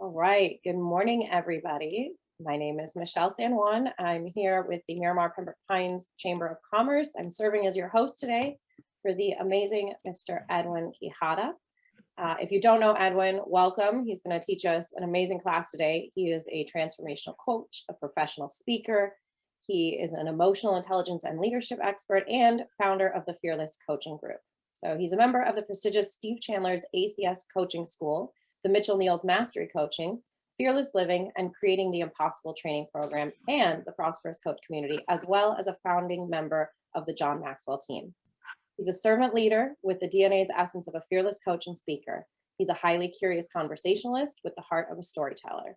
All right. Good morning, everybody. My name is Michelle San Juan. I'm here with the Miramar Pembroke Pines Chamber of Commerce. I'm serving as your host today for the amazing Mr. Edwin Quijada. If you don't know Edwin, welcome. He's going to teach us an amazing class today. He is a transformational coach, a professional speaker. He is an emotional intelligence and leadership expert and founder of the Fearless Coaching Group. So he's a member of the prestigious Steve Chandler's ACS Coaching School, the Mitchell Neal's Mastery Coaching, Fearless Living, and Creating the Impossible Training Program, and the Prosperous Coach Community, as well as a founding member of the John Maxwell team. He's a servant leader with the DNA's essence of a fearless coach and speaker. He's a highly curious conversationalist with the heart of a storyteller.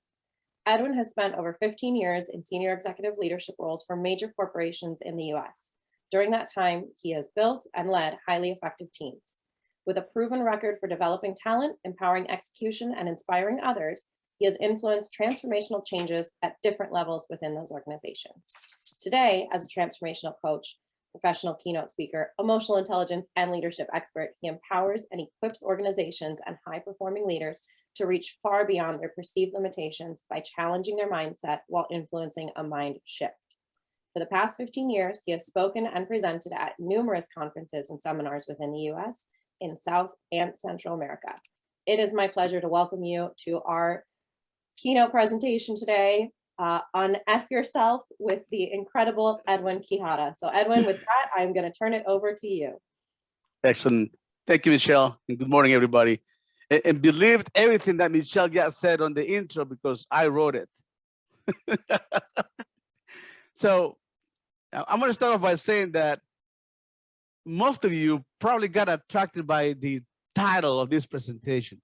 Edwin has spent over 15 years in senior executive leadership roles for major corporations in the US. During that time, he has built and led highly effective teams. With a proven record for developing talent, empowering execution, and inspiring others, he has influenced transformational changes at different levels within those organizations. Today, as a transformational coach, professional keynote speaker, emotional intelligence, and leadership expert, he empowers and equips organizations and high-performing leaders to reach far beyond their perceived limitations by challenging their mindset while influencing a mind shift. For the past 15 years, he has spoken and presented at numerous conferences and seminars within the US, in South and Central America. It is my pleasure to welcome you to our keynote presentation today on F Yourself with the incredible Edwin Quijada. So Edwin, with that, I'm going to turn it over to you. Excellent. Thank you, Michelle. And good morning, everybody. And believed everything that Michelle just said on the intro because I wrote it. So I'm going to start off by saying that most of you probably got attracted by the title of this presentation,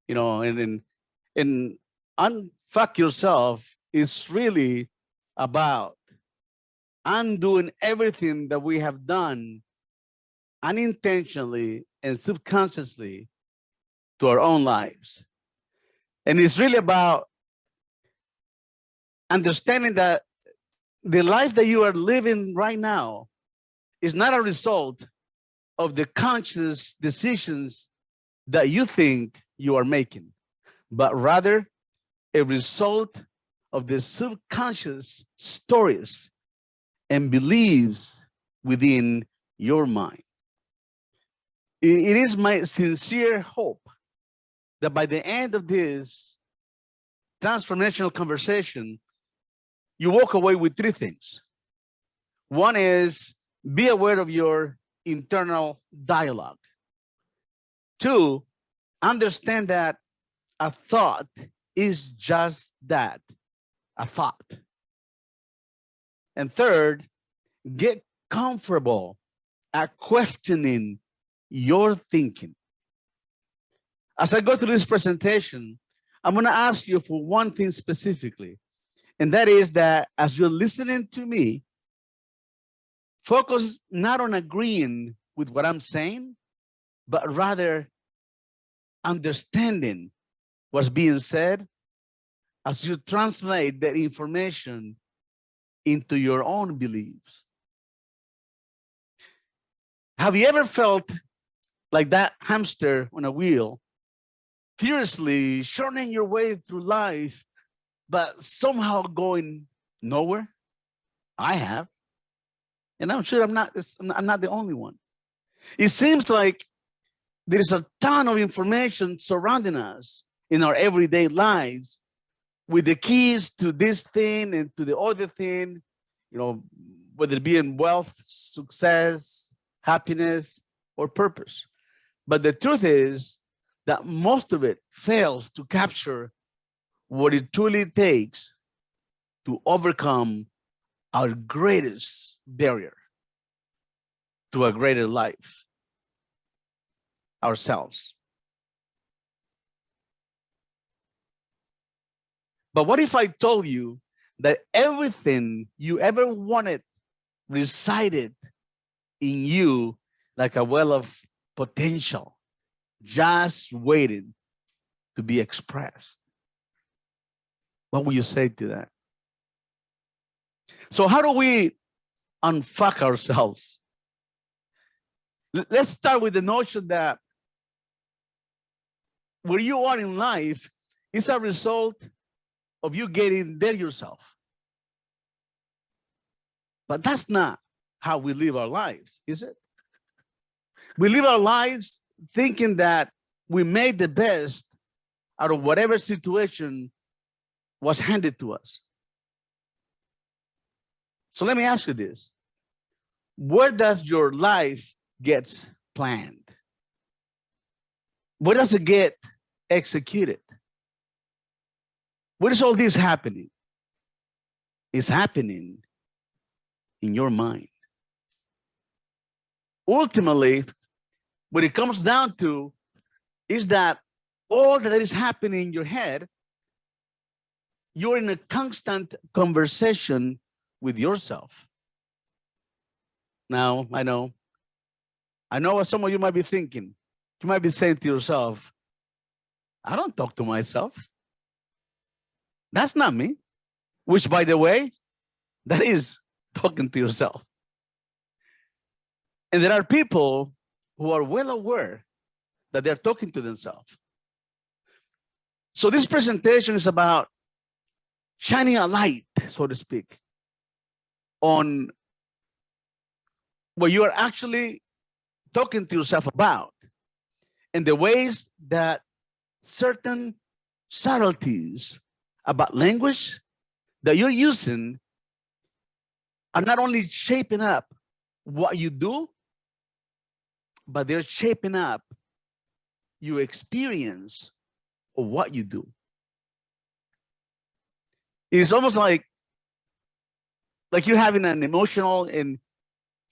you know, and Unfuck Yourself is really about undoing everything that we have done unintentionally and subconsciously to our own lives. And it's really about understanding that the life that you are living right now is not a result of the conscious decisions that you think you are making, but rather a result of the subconscious stories and beliefs within your mind. It is my sincere hope that by the end of this transformational conversation, you walk away with three things. One is, be aware of your internal dialogue. Two, understand that a thought is just that, a thought. And third, get comfortable at questioning your thinking. As I go through this presentation, I'm going to ask you for one thing specifically, and that is that as you're listening to me, focus not on agreeing with what I'm saying, but rather understanding what's being said as you translate that information into your own beliefs. Have you ever felt like that hamster on a wheel, furiously churning your way through life, but somehow going nowhere? I have. And I'm sure I'm not the only one. It seems like there is a ton of information surrounding us in our everyday lives with the keys to this thing and to the other thing, you know, whether it be in wealth, success, happiness, or purpose. But the truth is that most of it fails to capture what it truly takes to overcome our greatest barrier to a greater life, ourselves. But what if I told you that everything you ever wanted resided in you like a well of potential, just waiting to be expressed? What would you say to that? So how do we unfuck ourselves? Let's start with the notion that where you are in life It's a result of you getting there yourself. But that's not how we live our lives, is it? We live our lives thinking that we made the best out of whatever situation was handed to us. So let me ask you this. Where does your life get planned? Where does it get executed? Where is all this happening? It's happening in your mind. Ultimately, what it comes down to is that all that is happening in your head, you're in a constant conversation with yourself. Now, I know what some of you might be thinking. You might be saying to yourself, I don't talk to myself. That's not me. Which, by the way, that is talking to yourself. And there are people who are well aware that they're talking to themselves. So this presentation is about shining a light, so to speak, on what you are actually talking to yourself about and the ways that certain subtleties about language that you're using are not only shaping up what you do, but they're shaping up your experience of what you do. It's almost like you're having an emotional and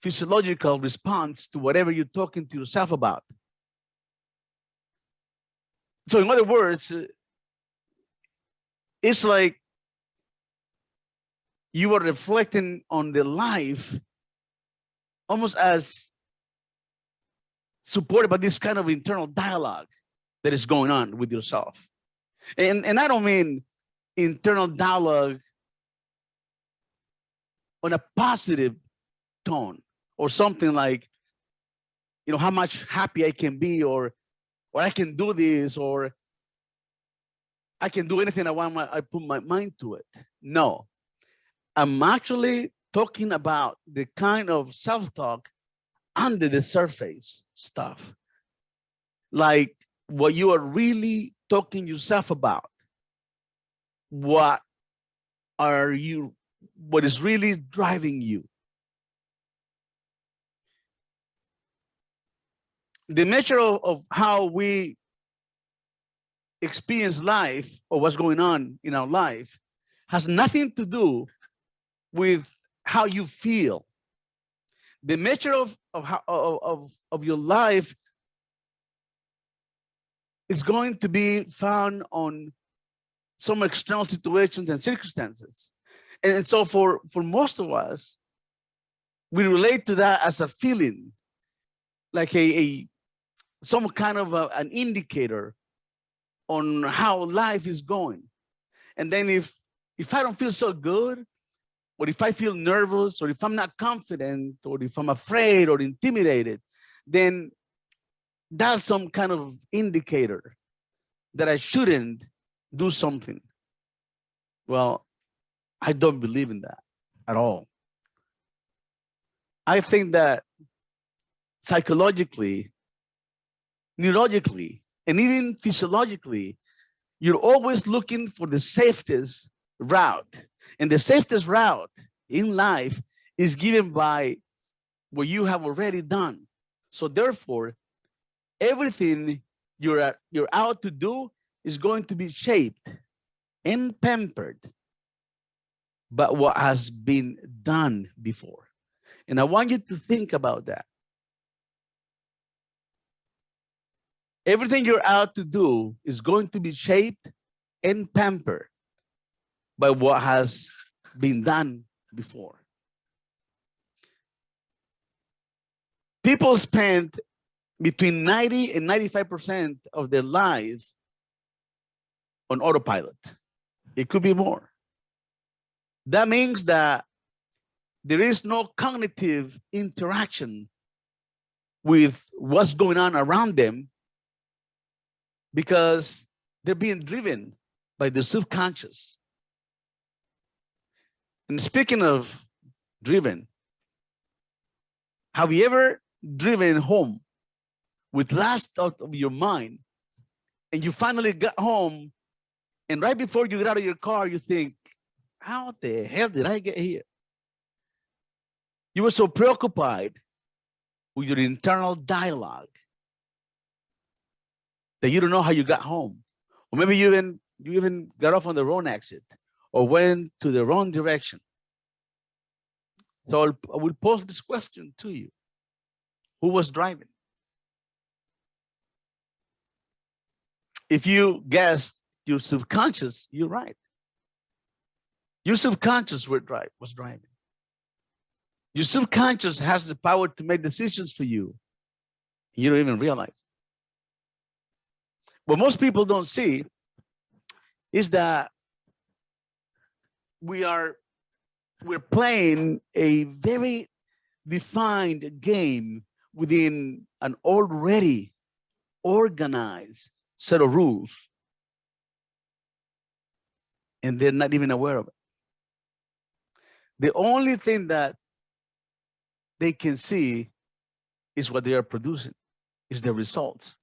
physiological response to whatever you're talking to yourself about. So in other words, it's like you are reflecting on the life almost as supported by this kind of internal dialogue that is going on with yourself. And I don't mean internal dialogue on a positive tone or something like, how much happy I can be, or I can do this, or I can do anything I want, I put my mind to it. No, I'm actually talking about the kind of self-talk under the surface stuff. Like what you are really talking yourself about. What is really driving you? The measure of how we experience life or what's going on in our life has nothing to do with how you feel. The measure of your life is going to be found on some external situations and circumstances. And so for most of us, we relate to that as a feeling, like some kind of an indicator on how life is going. And then if I don't feel so good, or if I feel nervous, or if I'm not confident, or if I'm afraid or intimidated, then that's some kind of indicator that I shouldn't do something. Well, I don't believe in that at all. I think that psychologically, neurologically, and even physiologically, you're always looking for the safest route. And the safest route in life is given by what you have already done. So therefore, everything you're out to do is going to be shaped and pampered by what has been done before. And I want you to think about that. Everything you're out to do is going to be shaped and pampered by what has been done before. People spend between 90 and 95% of their lives on autopilot. It could be more. That means that there is no cognitive interaction with what's going on around them because they're being driven by the subconscious. And speaking of driven, have you ever driven home with last thought of your mind, and you finally got home, and right before you get out of your car, you think, how the hell did I get here? You were so preoccupied with your internal dialogue that you don't know how you got home. Or maybe you even got off on the wrong exit or went to the wrong direction. So I will pose this question to you. Who was driving? If you guessed your subconscious, you're right. Your subconscious was driving. Your subconscious has the power to make decisions for you. You don't even realize. What most people don't see is that we're playing a very defined game within an already organized set of rules, and they're not even aware of it. The only thing that they can see is what they are producing, is the results.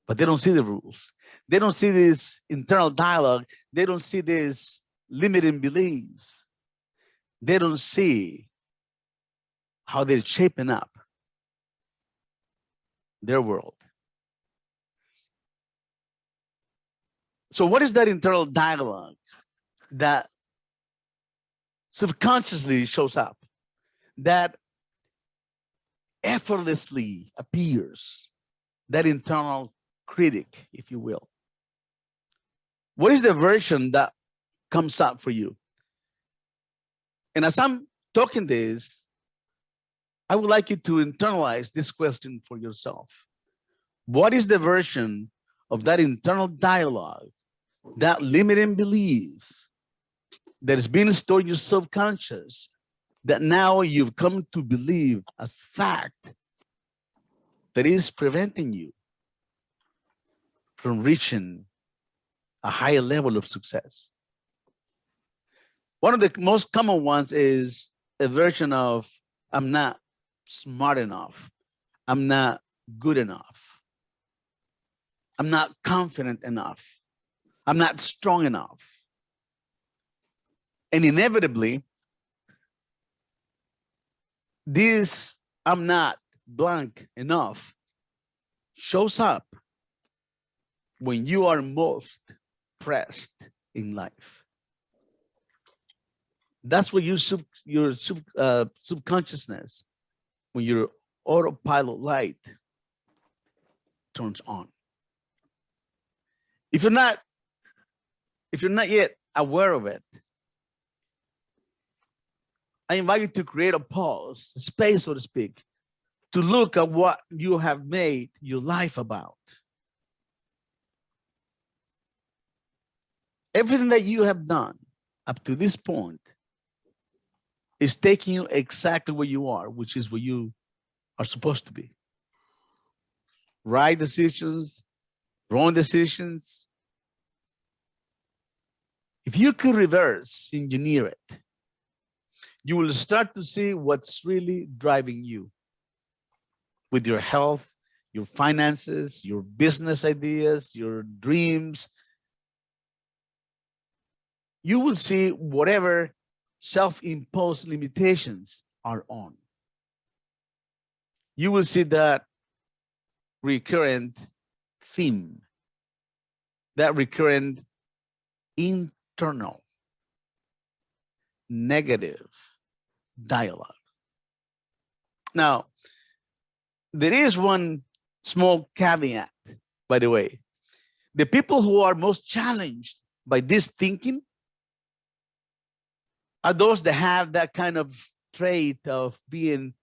But they don't see the rules. They don't see this internal dialogue. They don't see this limiting beliefs. They don't see how they're shaping up their world. So what is that internal dialogue that subconsciously shows up, that effortlessly appears, that internal critic, if you will? What is the version that comes up for you? And as I'm talking this, I would like you to internalize this question for yourself. What is the version of that internal dialogue, that limiting belief that is being stored in your subconscious, that now you've come to believe as fact, that is preventing you from reaching a higher level of success? One of the most common ones is a version of, I'm not smart enough, I'm not good enough, I'm not confident enough, I'm not strong enough. And inevitably, this I'm not blank enough shows up when you are most pressed in life. That's what your subconsciousness, when your autopilot light turns on. If you're not yet aware of it, I invite you to create a pause, a space, so to speak, to look at what you have made your life about. Everything that you have done up to this point is taking you exactly where you are, which is where you are supposed to be. Right decisions, wrong decisions. If you could reverse engineer it, you will start to see what's really driving you with your health, your finances, your business ideas, your dreams. You will see whatever self-imposed limitations are on. You will see that recurrent theme, that recurrent internal negative dialogue. Now, there is one small caveat, by the way. The people who are most challenged by this thinking are those that have that kind of trait of being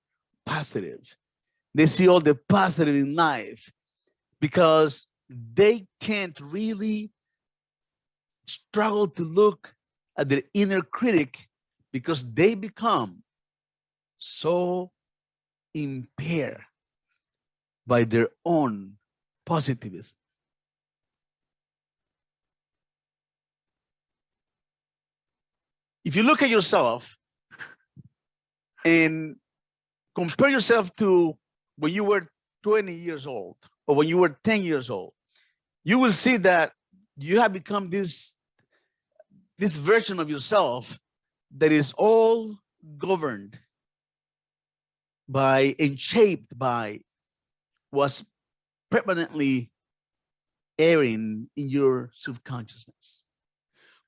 positive. They see all the positive in life because they can't really struggle to look at their inner critic, because they become so impaired by their own positivism. if you look at yourself and compare yourself to when you were 20 years old or when you were 10 years old, you will see that you have become this version of yourself that is all governed by and shaped by what's permanently airing in your subconsciousness.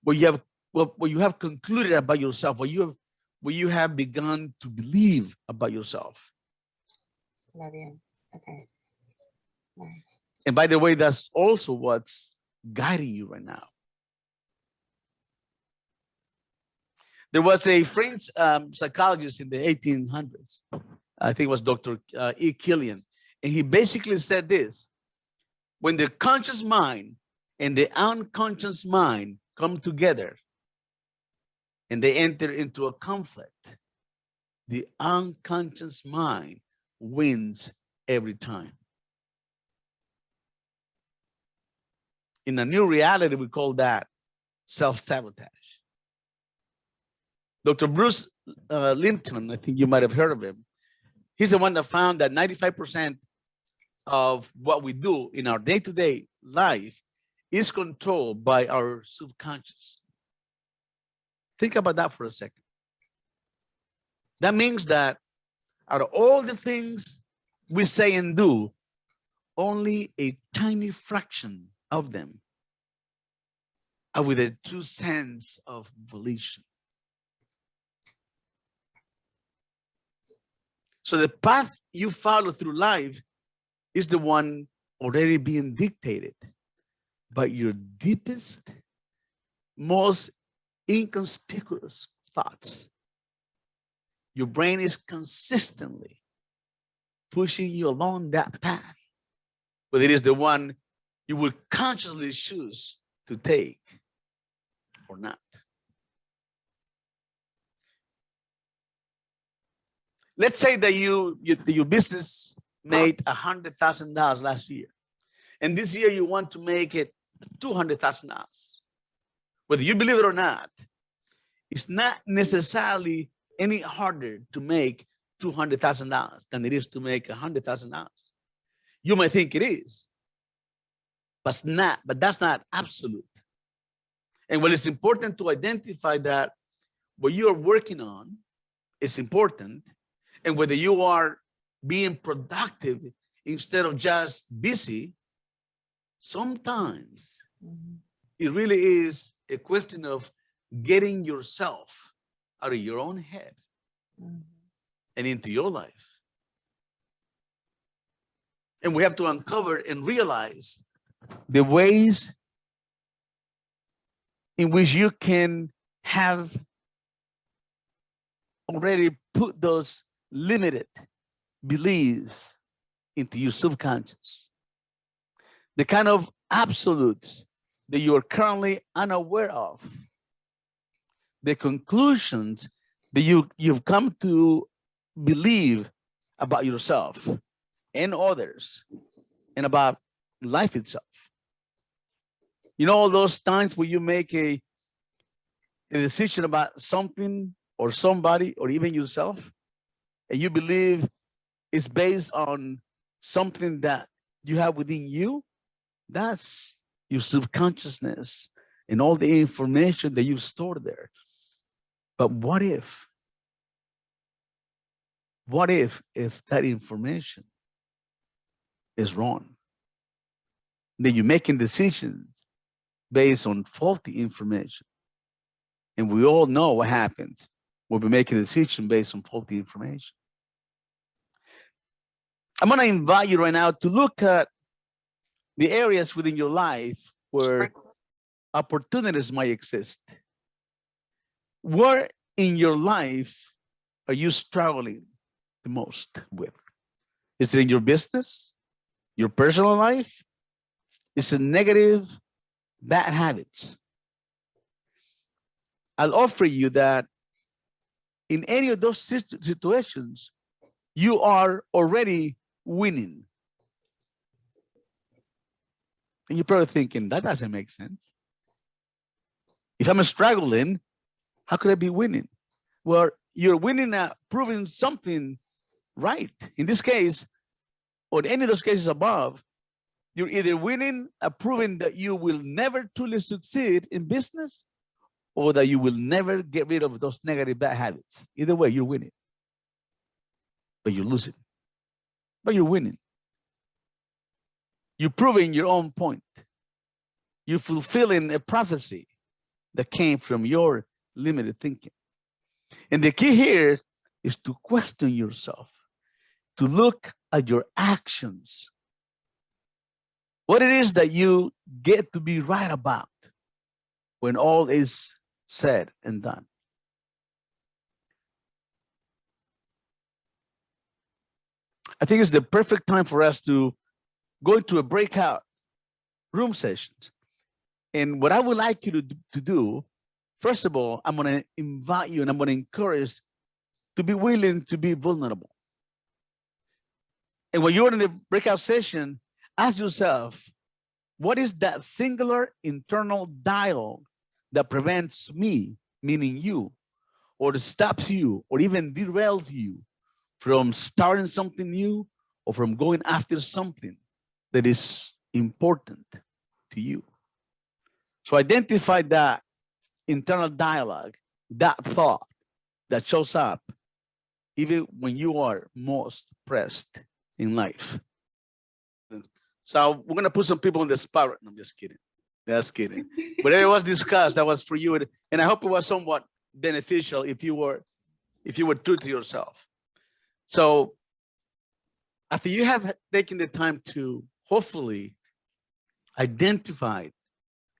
What you have concluded about yourself, what you have begun to believe about yourself. Love you. Okay. Nice. And by the way, that's also what's guiding you right now. There was a French psychologist in the 1800s. I think it was Dr. E. Killian. And he basically said this: when the conscious mind and the unconscious mind come together and they enter into a conflict, the unconscious mind wins every time. In a new reality, we call that self-sabotage. Dr. Bruce Linton, I think you might have heard of him. He's the one that found that 95% of what we do in our day-to-day life is controlled by our subconscious. Think about that for a second. That means that out of all the things we say and do, only a tiny fraction of them are with a true sense of volition. So the path you follow through life is the one already being dictated by your deepest, most inconspicuous thoughts. Your brain is consistently pushing you along that path, but it is the one you will consciously choose to take or not. Let's say that your business made $100,000 last year, and this year you want to make it $200,000. Whether you believe it or not, it's not necessarily any harder to make $200,000 than it is to make $100,000. You might think it is, but it's not. But that's not absolute. And well, it's important to identify that what you are working on is important, and whether you are being productive instead of just busy, sometimes it really is a question of getting yourself out of your own head and into your life. And we have to uncover and realize the ways in which you can have already put those limited beliefs into your subconscious. The kind of absolutes that you are currently unaware of. The conclusions that you've come to believe about yourself and others and about life itself. You know, all those times where you make a decision about something or somebody or even yourself, and you believe it's based on something that you have within you, that's your subconsciousness and all the information that you've stored there. But what if that information is wrong? Then you're making decisions based on faulty information. And we all know what happens when we make a decision based on faulty information. I'm going to invite you right now to look at the areas within your life where opportunities might exist. Where in your life are you struggling the most with? Is it in your business, your personal life? Is it negative, bad habits? I'll offer you that in any of those situations, you are already winning. And you're probably thinking, that doesn't make sense. If I'm struggling, How could I be winning? Well, you're winning at proving something right. In this case, or any of those cases above, you're either winning at proving that you will never truly succeed in business, or that you will never get rid of those negative bad habits. Either way, you're winning. But you're losing. But you're winning. You're proving your own point. You're fulfilling a prophecy that came from your limited thinking. And the key here is to question yourself, to look at your actions, what it is that you get to be right about when all is said and done. I think it's the perfect time for us to go into a breakout room sessions. And what I would like you to do, first of all, I'm going to invite you and I'm going to encourage to be willing to be vulnerable. And when you're in the breakout session, ask yourself, what is that singular internal dialogue that prevents me, meaning you, or stops you, or even derails you from starting something new or from going after something that is important to you? So identify that internal dialogue, that thought that shows up even when you are most pressed in life. So we're gonna put some people on the spot. No, I'm just kidding. That's kidding. But it was discussed. That was for you, and I hope it was somewhat beneficial if you were true to yourself. So after you have taken the time to hopefully identify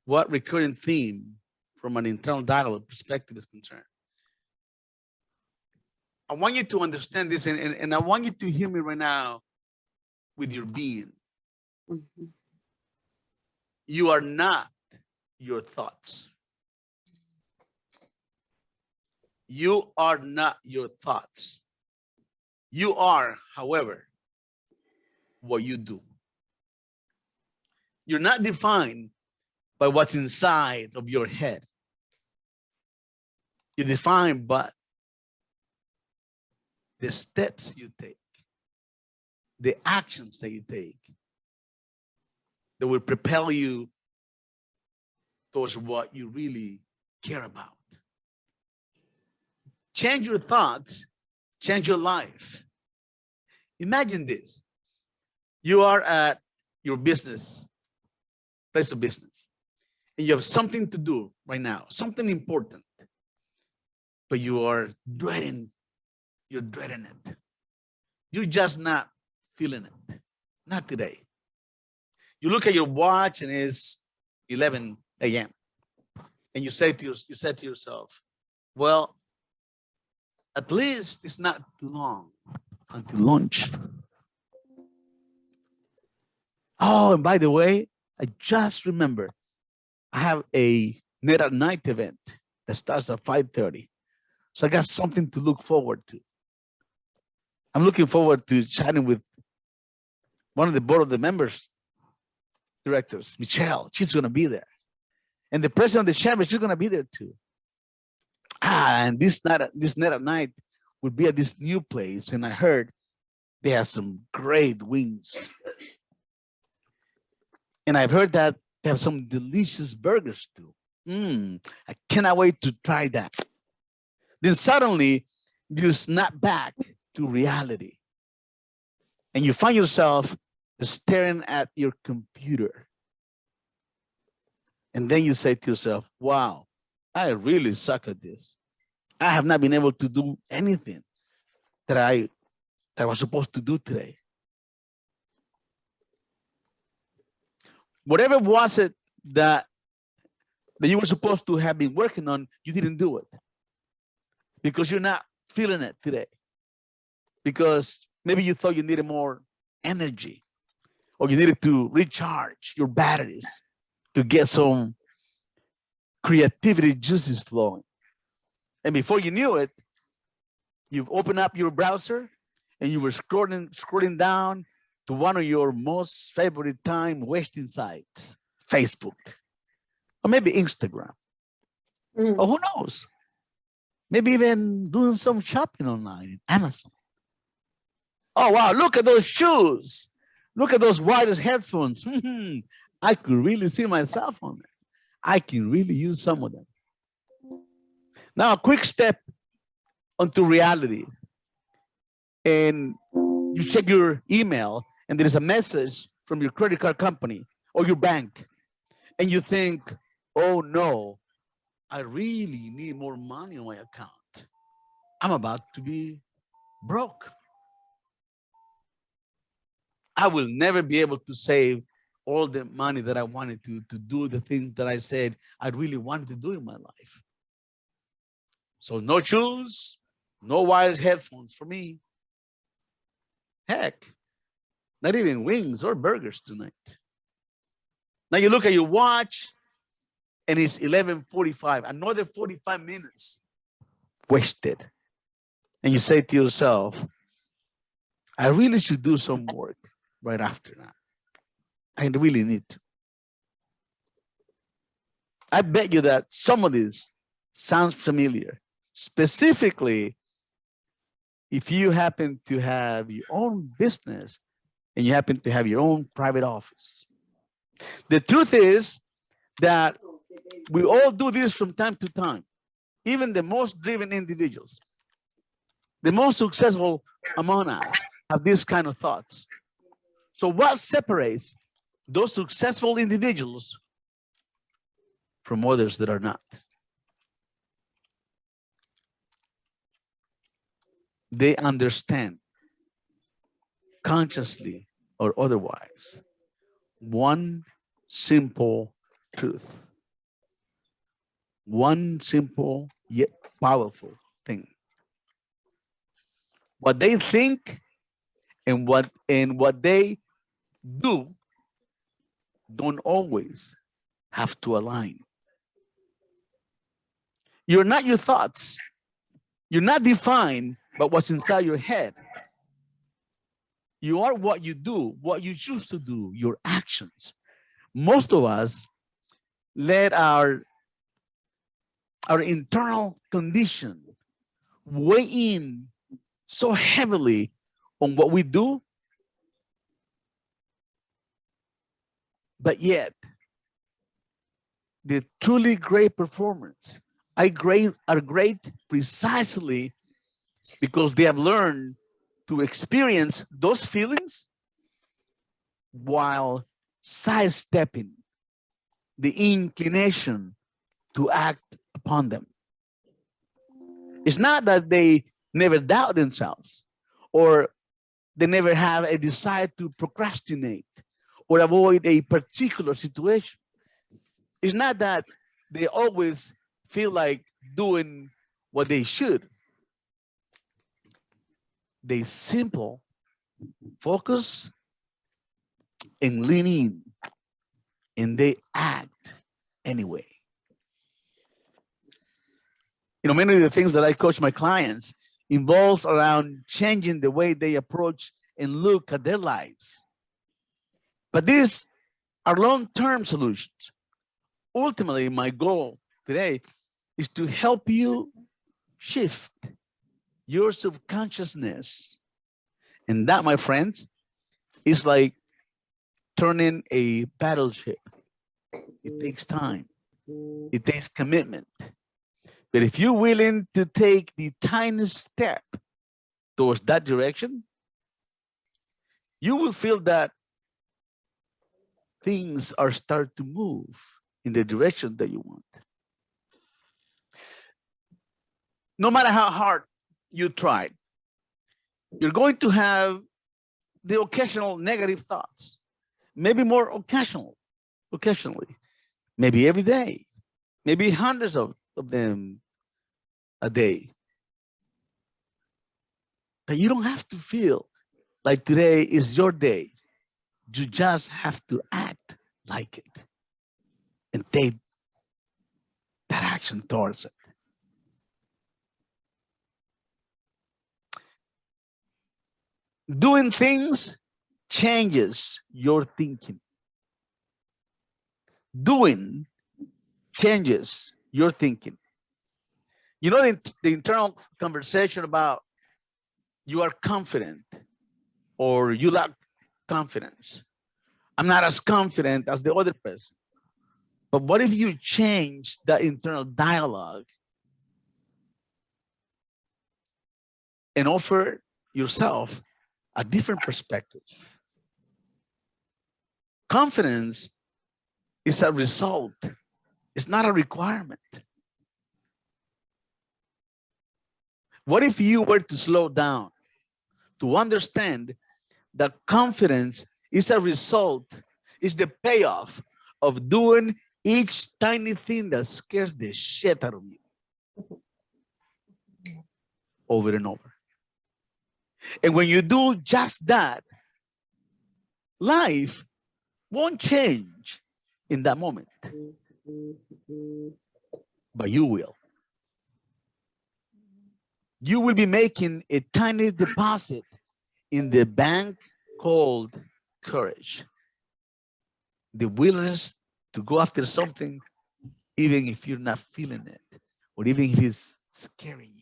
what recurring theme from an internal dialogue perspective is concerned, I want you to understand this, and I want you to hear me right now with your being. Mm-hmm. You are not your thoughts. You are not your thoughts. You are, however, what you do. You're not defined by what's inside of your head. You're defined by the steps you take, the actions that you take that will propel you towards what you really care about. Change your thoughts, change your life. Imagine this. You are at your business, place of business, and you have something to do right now, something important, but you're dreading it. You're just not feeling it. Not today. You look at your watch and it's 11 a.m. and you said to yourself, well, at least it's not too long until lunch. Oh, and by the way, I just remember I have a net at night event that starts at 5:30. So I got something to look forward to. I'm looking forward to chatting with one of the board of the members, directors, Michelle. She's going to be there. And the president of the chamber, she's going to be there too. And this night at night will be at this new place. And I heard they have some great wings. And I've heard that they have some delicious burgers too. I cannot wait to try that. Then suddenly you snap back to reality. And you find yourself staring at your computer. And then you say to yourself, wow, I really suck at this. I have not been able to do anything that I was supposed to do today. Whatever was it that you were supposed to have been working on, you didn't do it because you're not feeling it today. Because maybe you thought you needed more energy or you needed to recharge your batteries to get some creativity juices flowing. And before you knew it, you've opened up your browser and you were scrolling down to one of your most favorite time wasting sites, Facebook, or maybe Instagram, or who knows? Maybe even doing some shopping online, Amazon. Oh, wow, look at those shoes. Look at those wireless headphones. I could really see myself on them. I can really use some of them. Now, a quick step onto reality. And you check your email, and there is a message from your credit card company or your bank. And you think, oh no, I really need more money on my account. I'm about to be broke. I will never be able to save all the money that I wanted to do the things that I said I really wanted to do in my life. So no shoes, no wireless headphones for me. Heck, not even wings or burgers tonight. Now you look at your watch and it's 11:45, another 45 minutes wasted. And you say to yourself, I really should do some work right after that. I really need to. I bet you that some of this sounds familiar, specifically if you happen to have your own business and you happen to have your own private office. The truth is that we all do this from time to time, even the most driven individuals. The most successful among us have these kind of thoughts. So what separates those successful individuals from others that are not? They understand, consciously or otherwise, one simple truth. One simple yet powerful thing. What they think and what they do don't always have to align. You're not your thoughts. You're not defined by what's inside your head. You are what you do, what you choose to do, your actions. Most of us let our internal condition weigh in so heavily on what we do, but yet the truly great performers are great precisely because they have learned to experience those feelings while sidestepping the inclination to act upon them. It's not that they never doubt themselves or they never have a desire to procrastinate or avoid a particular situation. It's not that they always feel like doing what they should. They simply focus and lean in, and they act anyway. Many of the things that I coach my clients involve around changing the way they approach and look at their lives. But these are long-term solutions. Ultimately, my goal today is to help you shift your subconsciousness. And that, my friends, is like turning a battleship. It takes time. It takes commitment. But if you're willing to take the tiniest step towards that direction, you will feel that things are start to move in the direction that you want. No matter how hard you try, you're going to have the occasional negative thoughts, maybe more occasionally, maybe every day, maybe hundreds of them a day. But you don't have to feel like today is your day. You just have to act like it and take that action towards it. Doing things changes your thinking. Doing changes your thinking. You know, the internal conversation about you are confident or you lack confidence. I'm not as confident as the other person. But what if you change that internal dialogue and offer yourself a different perspective? Confidence is a result, it's not a requirement. What if you were to slow down to understand that confidence is a result, is the payoff of doing each tiny thing that scares the shit out of you over and over. And when you do just that, life won't change in that moment, but you will. You will be making a tiny deposit in the bank called courage. The willingness to go after something, even if you're not feeling it, or even if it's scaring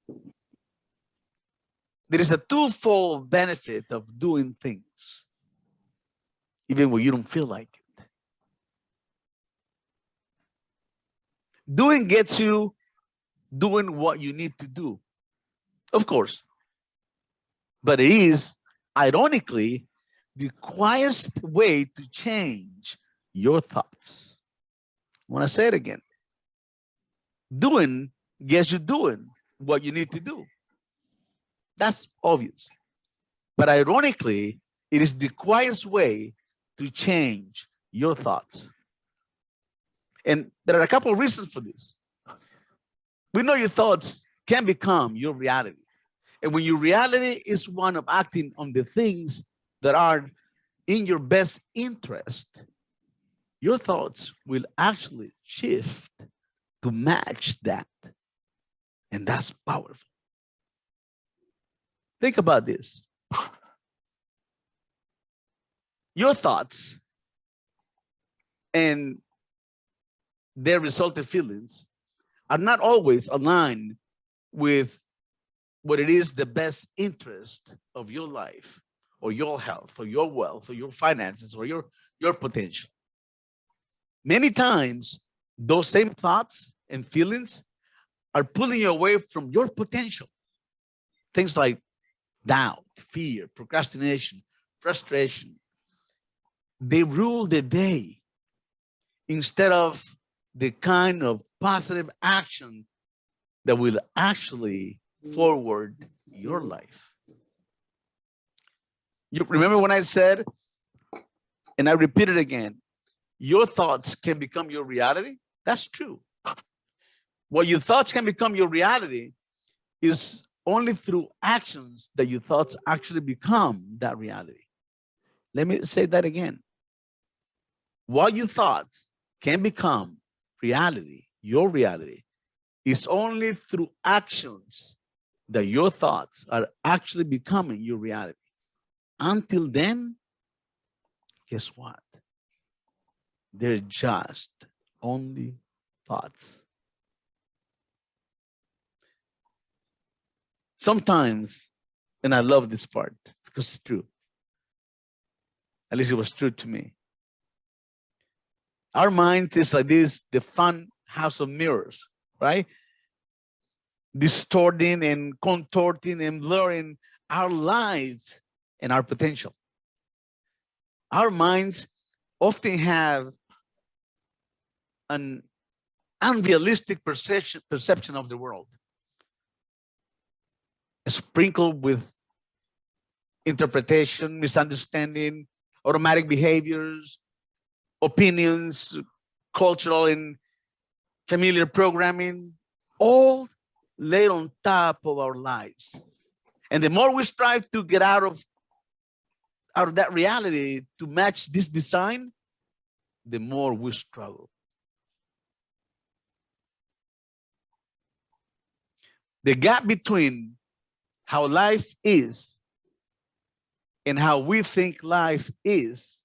you. There is a twofold benefit of doing things, even when you don't feel like it. Doing gets you doing what you need to do, of course. But it is, ironically, the quietest way to change your thoughts. I want to say it again. Doing gets you doing what you need to do. That's obvious. But ironically, it is the quietest way to change your thoughts. And there are a couple of reasons for this. We know your thoughts can become your reality. And when your reality is one of acting on the things that are in your best interest, your thoughts will actually shift to match that. And that's powerful. Think about this. Your thoughts and their resulting feelings are not always aligned with what it is the best interest of your life or your health or your wealth or your finances or your potential. Many times, those same thoughts and feelings are pulling you away from your potential. Things like doubt, fear, procrastination, frustration. They rule the day instead of the kind of positive action that will actually forward your life. You remember when I said, and I repeat it again, your thoughts can become your reality? That's true. What your thoughts can become your reality is only through actions that your thoughts actually become that reality. Let me say that again. What you thought can become reality, your reality, is only through actions that your thoughts are actually becoming your reality. Until then, guess what? They're just only thoughts. Sometimes, and I love this part because it's true. At least it was true to me. Our mind is like this, the fun house of mirrors, right? Distorting and contorting and blurring our lives and our potential. Our minds often have an unrealistic perception of the world, sprinkled with interpretation, misunderstanding, automatic behaviors, opinions, cultural and familiar programming, all laid on top of our lives. And the more we strive to get out of that reality to match this design, the more we struggle. The gap between how life is and how we think life is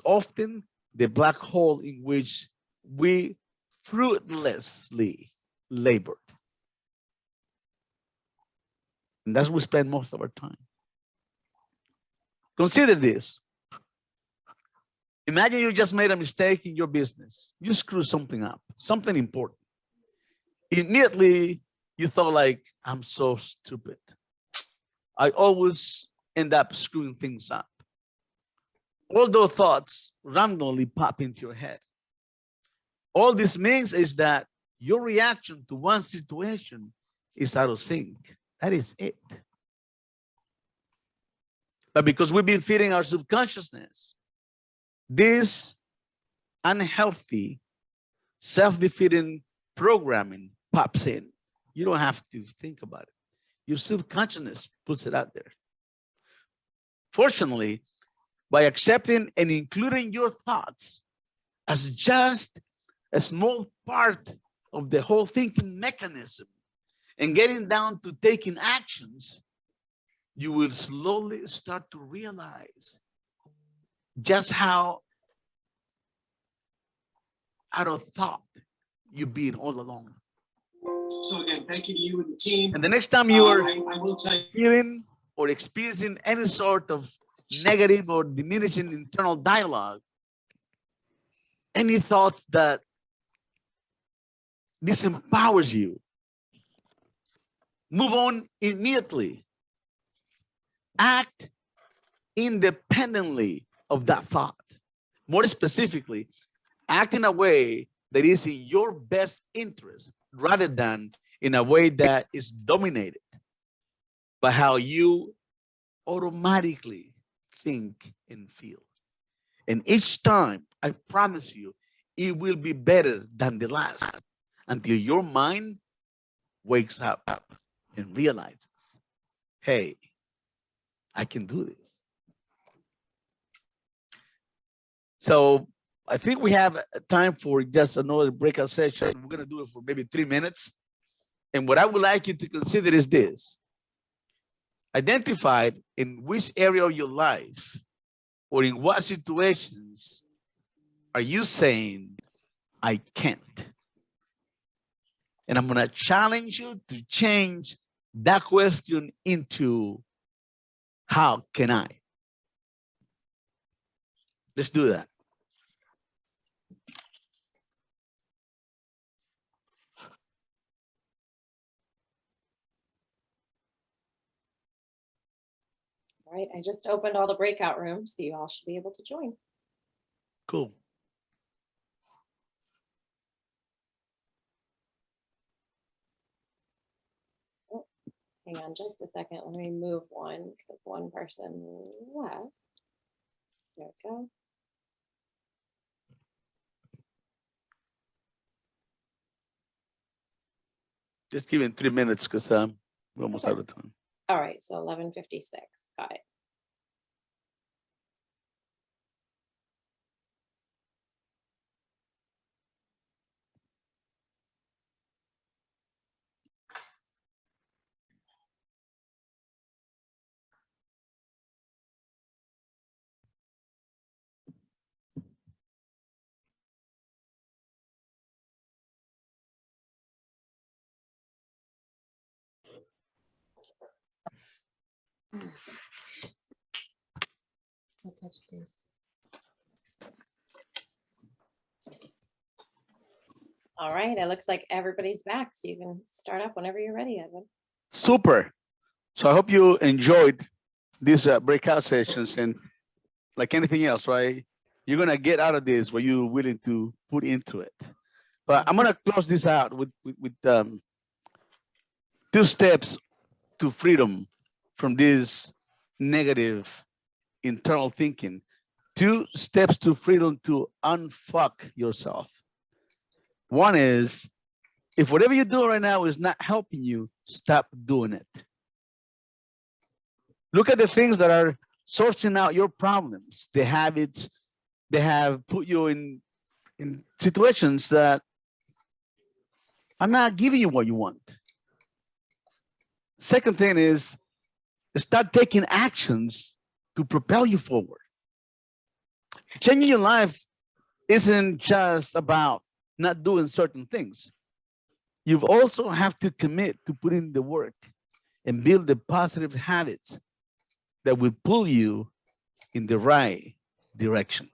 often the black hole in which we fruitlessly labored. And that's where we spend most of our time. Consider this. Imagine you just made a mistake in your business. You screwed something up, something important. Immediately, you thought like, I'm so stupid. I always end up screwing things up. All those thoughts randomly pop into your head. All this means is that your reaction to one situation is out of sync. That is it. But because we've been feeding our subconsciousness this unhealthy, self-defeating programming pops in. You don't have to think about it. Your subconsciousness puts it out there. Fortunately, by accepting and including your thoughts as just a small part of the whole thinking mechanism and getting down to taking actions, you will slowly start to realize just how out of thought you've been all along. So again, thank you to you and the team. And the next time you are I will tell you, feeling or experiencing any sort of negative or diminishing internal dialogue, any thoughts that disempowers you, move on immediately. Act independently of that thought. More specifically, act in a way that is in your best interest rather than in a way that is dominated by how you automatically think and feel. And each time, I promise you, it will be better than the last until your mind wakes up and realizes, hey, I can do this. So I think we have time for just another breakout session. We're going to do it for maybe 3 minutes. And what I would like you to consider is this. Identify in which area of your life or in what situations are you saying, I can't? And I'm going to challenge you to change that question into, how can I? Let's do that. All right, I just opened all the breakout rooms, so you all should be able to join. Cool. Oh, hang on just a second. Let me move one because one person left. There we go. Just give it 3 minutes because we're almost out of time. All right, so 11:56. Got it. Touch base. All right, it looks like everybody's back, so you can start up whenever you're ready, Edwin. Super. So I hope you enjoyed these breakout sessions, and like anything else, right? You're gonna get out of this what you're willing to put into it. But I'm gonna close this out with 2 steps to freedom from this negative internal thinking. 2 steps to freedom to unfuck yourself. One is, if whatever you're doing right now is not helping you, stop doing it. Look at the things that are sorting out your problems, the habits they have put you in situations that are not giving you what you want. Second thing is, start taking actions to propel you forward. Changing your life isn't just about not doing certain things. You also have to commit to putting the work and build the positive habits that will pull you in the right direction.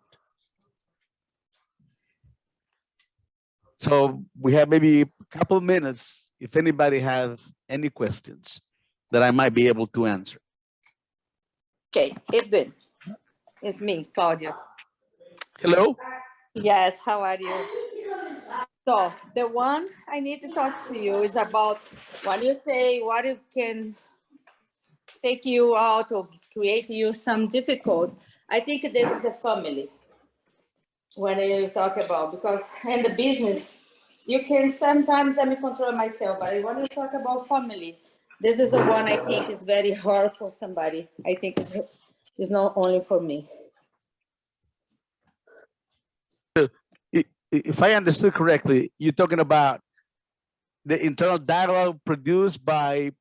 So we have maybe a couple of minutes if anybody has any questions that I might be able to answer. Okay, Edwin, it's me, Claudia. Hello? Yes, how are you? So the one I need to talk to you is about what you say, what you can take you out or create you some difficult. I think this is a family. When you talk about, because in the business, you can sometimes let me control myself, but when you talk about family, this is the one I think is very hard for somebody. I think it's not only for me. If I understood correctly, you're talking about the internal dialogue produced by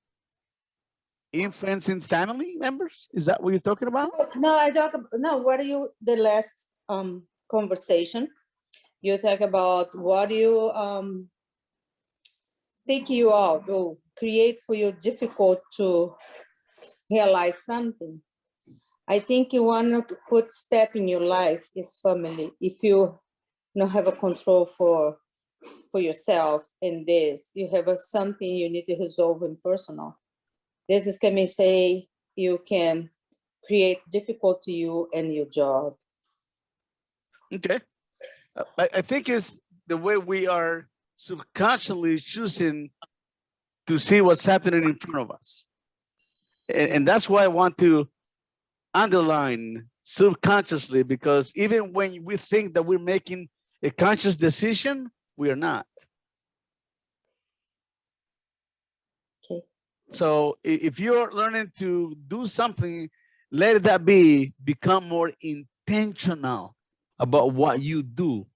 influencing family members? Is that what you're talking about? No, I talk no. What are you the last conversation? You talk about what you take you out or create for you difficult to realize something. I think you want to put step in your life is family. If you don't have a control for yourself in this, you have something you need to resolve in personal. This is can say you can create difficult to you and your job. Okay. I think it's the way we are subconsciously choosing to see what's happening in front of us. And that's why I want to underline subconsciously, because even when we think that we're making a conscious decision, we are not. Okay. So if you're learning to do something, let that become more intentional about what you do.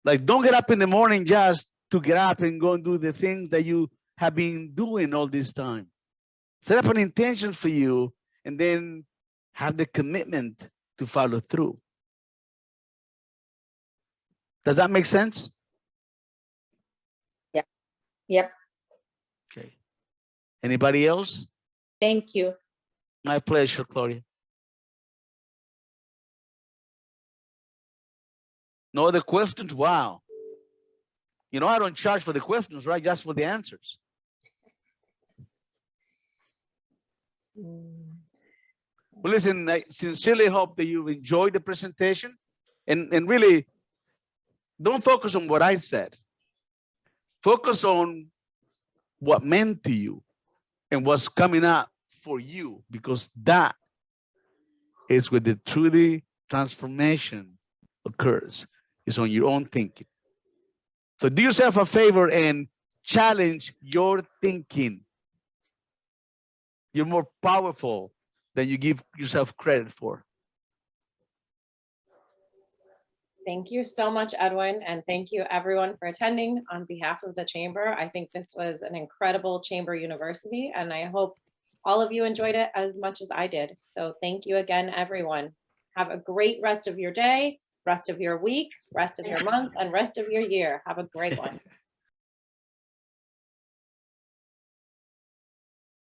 Like, don't get up in the morning just to get up and go and do the things that you have been doing all this time. Set up an intention for you and then have the commitment to follow through. Does that make sense? Yeah. Yep. Okay. Anybody else? Thank you. My pleasure, Claudia. No other questions? Wow. You know, I don't charge for the questions, right? Just for the answers. Well, listen, I sincerely hope that you've enjoyed the presentation and really don't focus on what I said. Focus on what meant to you and what's coming up for you, because that is where the truly transformation occurs, is on your own thinking. So do yourself a favor and challenge your thinking. You're more powerful than you give yourself credit for. Thank you so much, Edwin, and thank you everyone for attending on behalf of the Chamber. I think this was an incredible Chamber University, and I hope all of you enjoyed it as much as I did. So thank you again, everyone. Have a great rest of your day, rest of your week, rest of your month, and rest of your year. Have a great one.